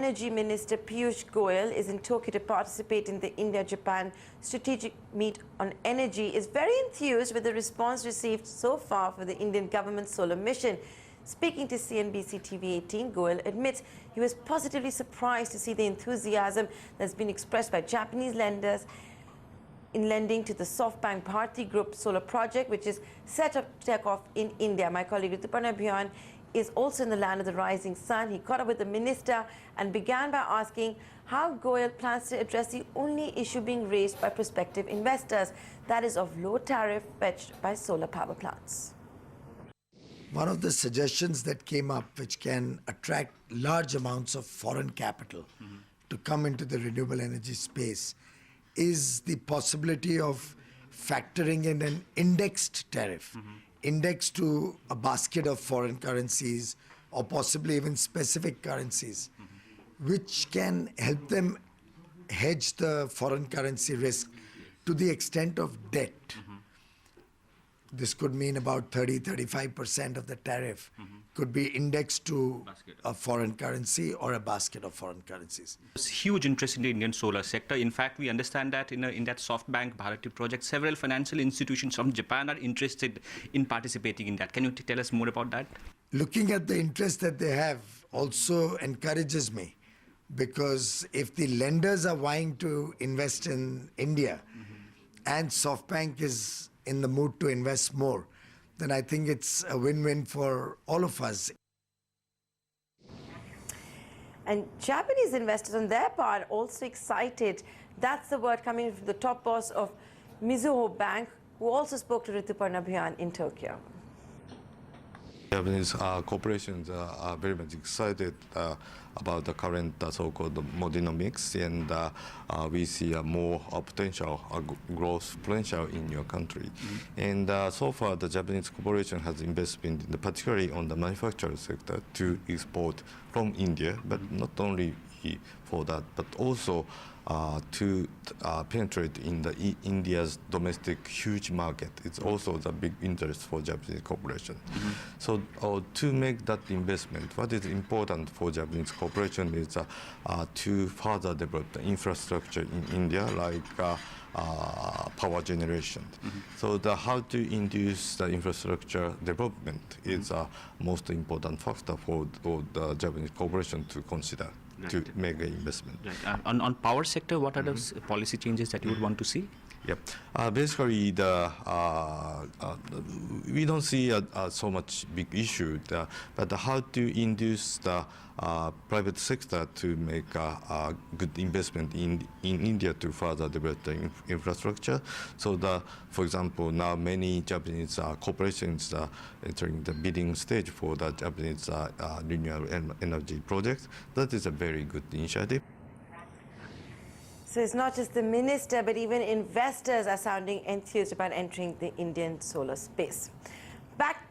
Energy Minister Piyush Goyal is in Tokyo to participate in the India-Japan Strategic Meet on Energy. Is very enthused with the response received so far for the Indian government's solar mission. Speaking to CNBC-TV18, Goyal admits he was positively surprised to see the enthusiasm that's been expressed by Japanese lenders in lending to the Softbank Bharti Group solar project, which is set up to take off in India. My colleague Rituparna Bhuyan is also in the land of the rising sun. He caught up with the minister and began by asking how Goyal plans to address the only issue being raised by prospective investors, that is of low tariff fetched by solar power plants. One of the suggestions that came up, which can attract large amounts of foreign capital to come into the renewable energy space, is the possibility of factoring in an indexed tariff, indexed to a basket of foreign currencies or possibly even specific currencies, which can help them hedge the foreign currency risk to the extent of debt. This could mean about 30-35% of the tariff could be indexed to a foreign currency or a basket of foreign currencies. There's huge interest in the Indian solar sector. In fact, we understand that in that Softbank Bharti project, several financial institutions from Japan are interested in participating in that. Can you tell us more about that? Looking at the interest that they have also encourages me, because if the lenders are vying to invest in India and Softbank is in the mood to invest more, then I think it's a win-win for all of us. And Japanese investors on their part also excited. That's the word coming from the top boss of Mizuho Bank, who also spoke to Rituparna Bhuyan in Tokyo. Japanese corporations are very much excited about the current so-called Modenomics, and we see more potential growth potential in your country. And so far, the Japanese corporation has invested particularly on the manufacturing sector to export from India, but not only for that, but also to penetrate in India's domestic huge market. It's also the big interest for Japanese corporation. So to make that investment, what is important for Japanese corporation is to further develop the infrastructure in India, like power generation. So how to induce the infrastructure development is a most important factor for the Japanese corporation to consider. Right. To make an investment. Right. On power sector, what are those policy changes that you would want to see? Yep. Basically, we don't see so much big issue, but how to induce the private sector to make a good investment in India to further develop the infrastructure. So for example, now many Japanese corporations are entering the bidding stage for the Japanese renewable energy projects. That is a very good initiative. So it's not just the minister, but even investors are sounding enthused about entering the Indian solar space. Back